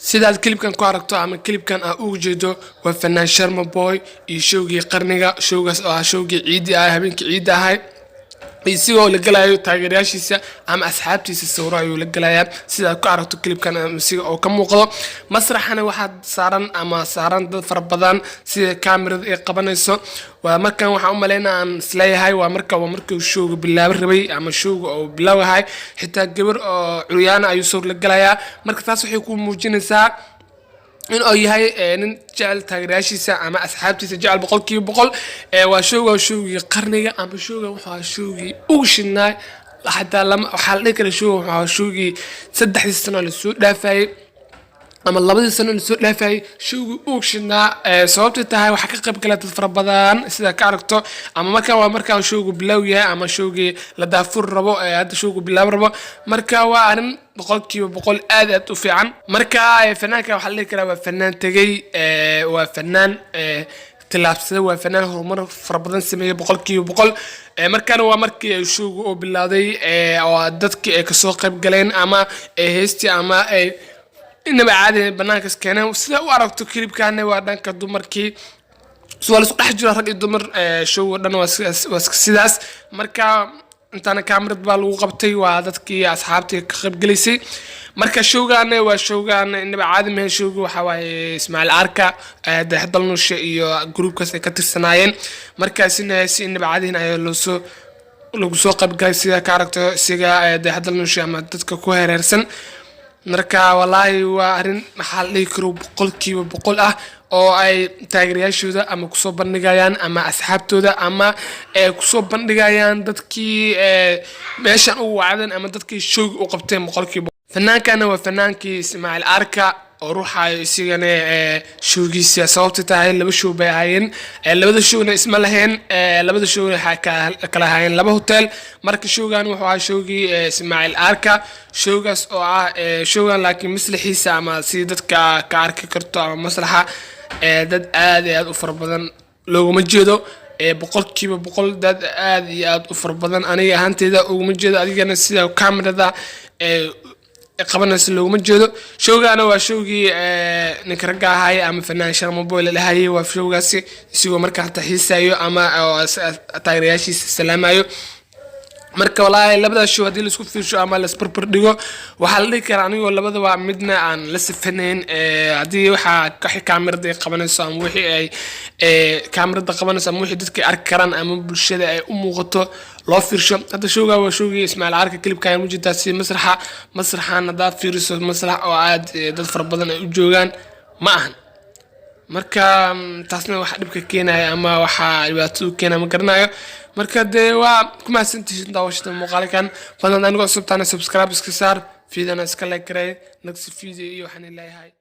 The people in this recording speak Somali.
sidaad klibkan ku aragto ama klibkan aad ugu jeedo waa fanaan Sharma Boy iyo showgii qarniga showgaas oo ah showgii ciidi ah habeenkii ciidi ahay isigoo la galayo taageerayaashiisa ama asxaabtiisa sawiro ayuu la galayaa sidaad ku aragto klibkan isiga oo ka muuqdo masraxana waxaa saaran dad fara badan sida kaamirada ay qabanayso waa markan waxaan u maleynaa aan isleeyahay waa markii showga bilaab rabay ama showga oo bilaawahay xitaa gabar oo curyaana ayuu sawir la galayaa marka taas waxay ku muujinaysaa in oo yahay nin jecel taageerayaashiisa ama asxaabtiisa jecel boqolkiiba boqol waa showgii qarniga ama showga waxa showgii ugu shidnaa hadaa waxaa la dhihi karaa showga waxa showgii 3 sano la soo dhaafay ama 2 sano la soo dhaafay showgii ugu shidnaa sababta tahay waxa ka qayb galay dad fara badan sida ka aragto ama markaan showgu bilaaw yahay ama showgii la daafur rabo hadda showgu bilaab rabo marka waa arin boqolkiiba boqol aad u fiican marka fanaanka waxa la dhihi karaa waa fanaan tagay waa fanaan tilaabsada waa fanaan horumar fara badan sameeyay boqolkiiba boqol markaan waa markii ay showgu oo bilaaday oo dadkii ay ka soo qayb galeen ama heestii ama inaba caadi banaankaas keeneen sida u aragto klibkaana waa dhanka dumarkii su'aal isku dhex jira rag iyo dumar showga dhan waa sidaas marka intaana kaamirad baa lagu qabtay waa dadkii asxaabtii ka qayb galaysay marka showgaana waa showgaan inaba caadi ma showga waxa waaye Ismaaciil Arka Dayaxdal Nuushe iyo groupkaas ay ka tirsanaayeen markaasina si inaba caadi ay lagu soo qayb galay sida ka aragto siga Dayaxdal Nuushe ama dadka ku heerarsan marka wallahi waa arin maxaa la dhihi karo boqolkiiba boqol ah oo ay taageerayaashooda ama ku soo bandhigayaan ama asxaabtooda ama ku soo bandhigayaan dadkii meeshan u wacdan ama dadkii showga u qabteen boqolkiiba fanaankana waa fanaankii Ismaaciil Arka oo ruuxayo isigana showgiisa sababta tahay laba show bay ahaayeen labada showna isma lahayn labada showna waxa kala ahaayeen laba hotel marka showgan wuxuu ahaa showgii Ismaaciil Arka showgaas oo ah showgan laakiin maslaxiisa ama si dadka ka arki karto ama maslaxa dad aad u fara badan looguma jeedo boqolkiiba boqol dad aad u fara badan aniga ahaanteeda uguma jeedo adigana sida kaamirada qabanaysa looguma jeedo showgaana waa showgii ninka ragga ahay ama fanaan Sharma Boy la dhahay waa showgaasi isigoo markaa taxiisayo ama taageerayaashiisa salaamayo marka wallahi labada show hadii la isku fiirsho ama la isbarbar dhigo waxa la dhihi karaa anigoo labada waa midna aan la sifanayn hadii waxa kaamirada qabanayso ama wixii ay kaamirada qabanayso ama wixii dadka arki karaan ama bulshada ay u muuqato loo fiirsho hadda showga waa showgii Ismaaciil Arka klibkan mujida si masraxan hada fiiriso masrax oo aad dad fara badan ay u joogan ma ahan marka taasna waxa dhibka keenaya ama waxa dhibaato keenaya ma garanayo marka de waa kuma santihiin daawashada muuqaalkan fadlan aniga subscribe iska saar fiidana iska like garay next video iyo waxaan ilaahay